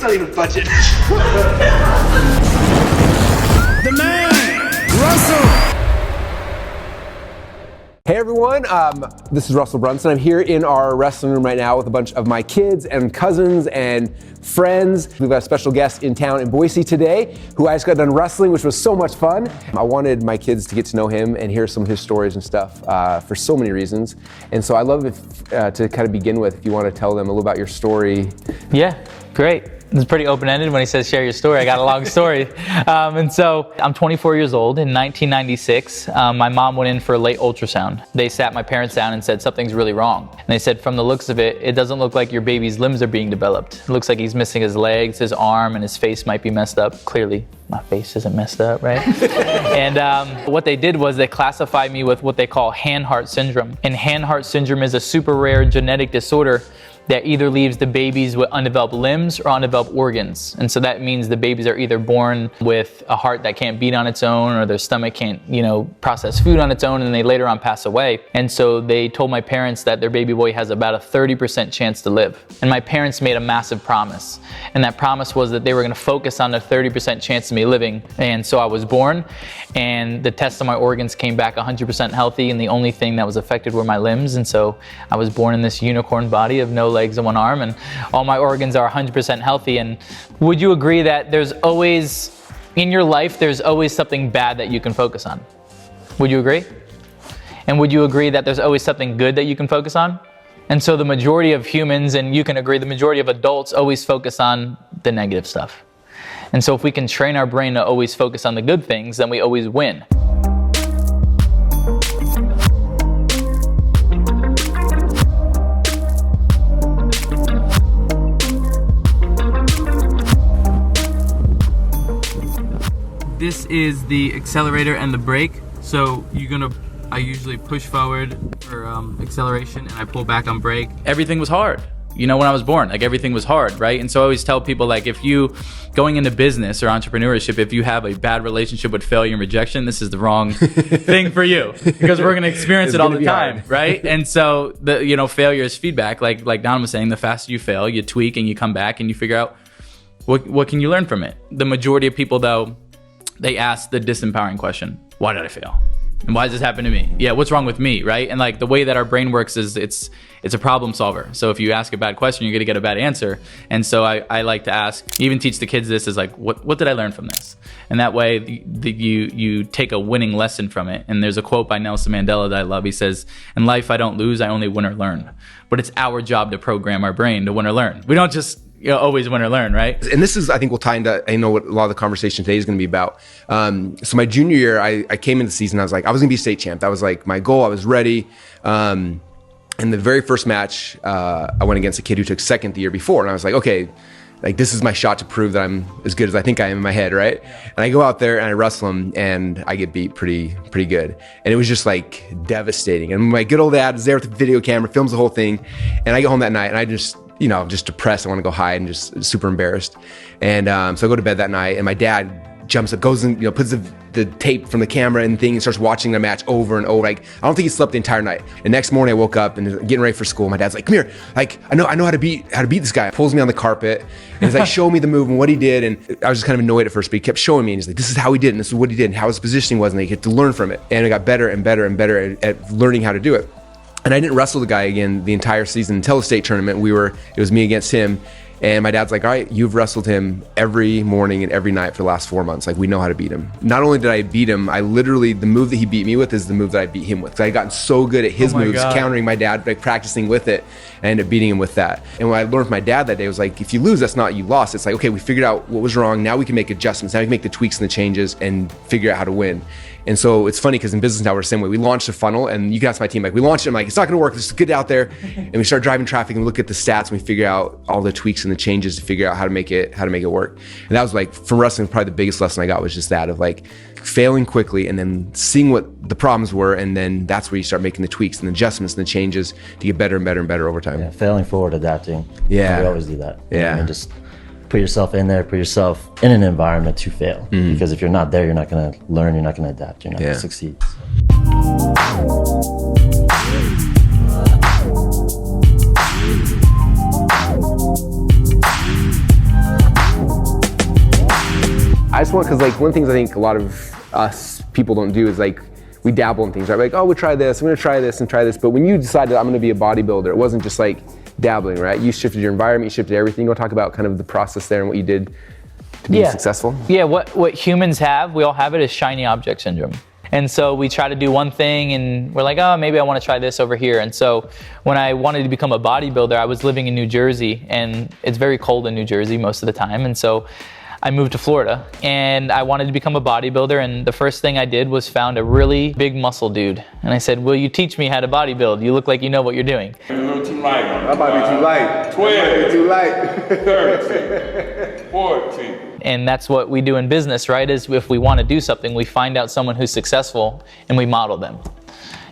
not even budget. The man, Russell. Hey everyone, this is Russell Brunson. I'm here in our wrestling room right now with a bunch of my kids and cousins and friends. We've got a special guest in town in Boise today who I just got done wrestling, which was so much fun. I wanted my kids to get to know him and hear some of his stories and stuff for so many reasons. And so I love to kind of begin with, if you want to tell them a little about your story. Yeah, great. It's pretty open-ended when he says share your story. I got a long story. And so I'm 24 years old. In 1996, my mom went in for a late ultrasound. They sat my parents down and said, something's really wrong. And they said, from the looks of it, it doesn't look like your baby's limbs are being developed. It looks like he's missing his legs, his arm, and his face might be messed up. Clearly, my face isn't messed up, right? And what they did was they classified me with what they call hand-heart syndrome. And hand-heart syndrome is a super rare genetic disorder that either leaves the babies with undeveloped limbs or undeveloped organs. And so that means the babies are either born with a heart that can't beat on its own, or their stomach can't, process food on its own, and they later on pass away. And so they told my parents that their baby boy has about a 30% chance to live. And my parents made a massive promise. And that promise was that they were gonna focus on the 30% chance of me living. And so I was born, and the tests of my organs came back 100% healthy, and the only thing that was affected were my limbs. And so I was born in this unicorn body of no legs and one arm, and all my organs are 100% healthy. And would you agree that there's always, in your life, there's always something bad that you can focus on? Would you agree? And would you agree that there's always something good that you can focus on? And so the majority of humans, and you can agree, the majority of adults always focus on the negative stuff. And so if we can train our brain to always focus on the good things, then we always win. This is the accelerator and the brake. So I usually push forward for acceleration, and I pull back on brake. Everything was hard. When I was born, everything was hard, right? And so I always tell people, if you, going into business or entrepreneurship, if you have a bad relationship with failure and rejection, this is the wrong thing for you, because we're gonna experience it all the time, right? And so failure is feedback. Like Don was saying, the faster you fail, you tweak and you come back and you figure out what can you learn from it. The majority of people, though, they ask the disempowering question: why did I fail? And why does this happen to me? Yeah, what's wrong with me, right? And the way that our brain works is it's a problem solver. So if you ask a bad question, you're gonna get a bad answer. And so I like to ask, even teach the kids this, is what did I learn from this? And that way you take a winning lesson from it. And there's a quote by Nelson Mandela that I love. He says, in life I don't lose, I only win or learn. But it's our job to program our brain to win or learn. We don't just always win or learn, right? And this is, I think, will tie into, I know what a lot of the conversation today is going to be about. So my junior year, I came into the season, I was like, I was going to be state champ. That was my goal. I was ready. And the very first match, I went against a kid who took second the year before. And I was like, okay, this is my shot to prove that I'm as good as I think I am in my head, right? And I go out there and I wrestle him, and I get beat pretty good. And it was just devastating. And my good old dad is there with the video camera, films the whole thing. And I get home that night and I just, just depressed. I want to go hide and just super embarrassed. And so I go to bed that night, and my dad jumps up, goes and puts the tape from the camera and thing, and starts watching the match over and over. I don't think he slept the entire night. And next morning I woke up and getting ready for school. My dad's like, come here, I know how to beat this guy. Pulls me on the carpet and he's like, show me the move and what he did. And I was just kind of annoyed at first, but he kept showing me, and he's like, this is how he did, and this is what he did, and how his positioning was, and I get to learn from it. And I got better and better and better at learning how to do it. And I didn't wrestle the guy again the entire season until the state tournament. It was me against him. And my dad's like, all right, you've wrestled him every morning and every night for the last 4 months. We know how to beat him. Not only did I beat him, the move that he beat me with is the move that I beat him with. I had gotten so good at his moves, countering my dad, practicing with it. I ended up beating him with that. And what I learned from my dad that day was if you lose, that's not you lost. It's okay, we figured out what was wrong. Now we can make adjustments. Now we can make the tweaks and the changes and figure out how to win. And so it's funny because in business now we're the same way. We launched a funnel, and you can ask my team, we launched it, I'm like, it's not gonna work, let's get out there. And we start driving traffic and look at the stats, and we figure out all the tweaks and the changes to figure out how to make it work. And that was from wrestling, probably the biggest lesson I got was just that of failing quickly and then seeing what the problems were, and then that's where you start making the tweaks and the adjustments and the changes to get better and better and better over time. Yeah, failing forward, adapting. Yeah. We always do that. Yeah. And just put yourself in there, put yourself in an environment to fail. Mm-hmm. Because if you're not there, you're not going to learn, you're not going to adapt, you're not going to succeed. one, because like one of the things I think a lot of us people don't do is like, we dabble in things, right? Like, oh, we'll try this, I'm gonna try this and try this. But when you decided I'm gonna be a bodybuilder, it wasn't just like dabbling, right? You shifted your environment, you shifted everything. Go talk about kind of the process there and what you did to be successful. Yeah, what humans have, we all have it, is shiny object syndrome. And so we try to do one thing and we're like, oh, maybe I want to try this over here. And so when I wanted to become a bodybuilder, I was living in New Jersey, and it's very cold in New Jersey most of the time. And so I moved to Florida and I wanted to become a bodybuilder. And the first thing I did was found a really big muscle dude. And I said, will you teach me how to bodybuild? You look like you know what you're doing. A little too light. That might be too light. 12. That might be too light. 13. 14. And that's what we do in business, right? Is if we want to do something, we find out someone who's successful and we model them.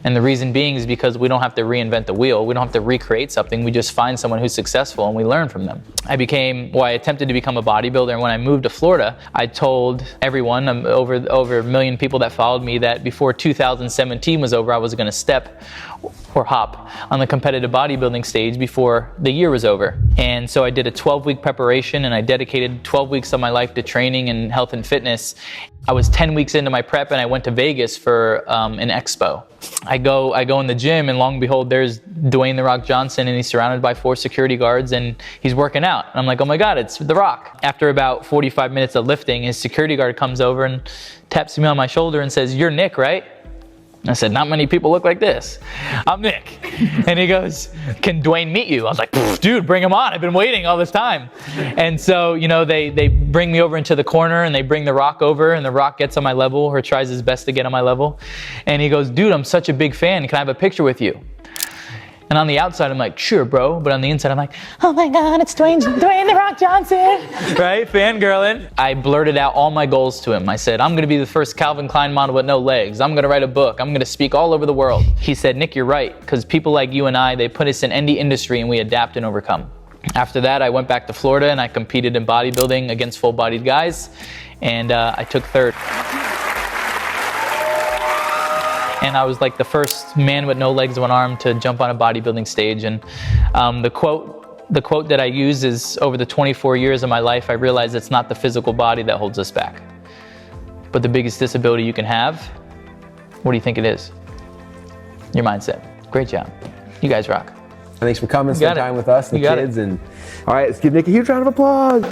And the reason being is because we don't have to reinvent the wheel. We don't have to recreate something. We just find someone who's successful and we learn from them. I attempted to become a bodybuilder. And when I moved to Florida, I told everyone, over a million people that followed me, that before 2017 was over, I was going to step or hop on the competitive bodybuilding stage before the year was over. And so I did a 12-week preparation, and I dedicated 12 weeks of my life to training and health and fitness. I was 10 weeks into my prep and I went to Vegas for an expo. I go in the gym, and long and behold, there's Dwayne "The Rock" Johnson, and he's surrounded by 4 security guards and he's working out. And I'm like, oh my God, it's The Rock. After about 45 minutes of lifting, his security guard comes over and taps me on my shoulder and says, "You're Nick, right?" I said, "Not many people look like this. I'm Nick." And he goes, "Can Dwayne meet you?" I was like, "Dude, bring him on. I've been waiting all this time." And so, they bring me over into the corner and they bring The Rock over, and The Rock gets on my level, or tries his best to get on my level. And he goes, "Dude, I'm such a big fan. Can I have a picture with you?" And on the outside, I'm like, "Sure, bro." But on the inside, I'm like, "Oh my God, it's Dwayne "The Rock" Johnson." Right? Fangirling. I blurted out all my goals to him. I said, I'm going to be the first Calvin Klein model with no legs. I'm going to write a book. I'm going to speak all over the world. He said, "Nick, you're right. Because people like you and I, they put us in any industry and we adapt and overcome." After that, I went back to Florida and I competed in bodybuilding against full-bodied guys. And I took third. And I was like the first man with no legs, one arm to jump on a bodybuilding stage. And the quote that I use is, over the 24 years of my life, I realized it's not the physical body that holds us back, but the biggest disability you can have. What do you think it is? Your mindset. Great job. You guys rock. Thanks for coming, spending time with us and the kids. And all right, let's give Nick a huge round of applause.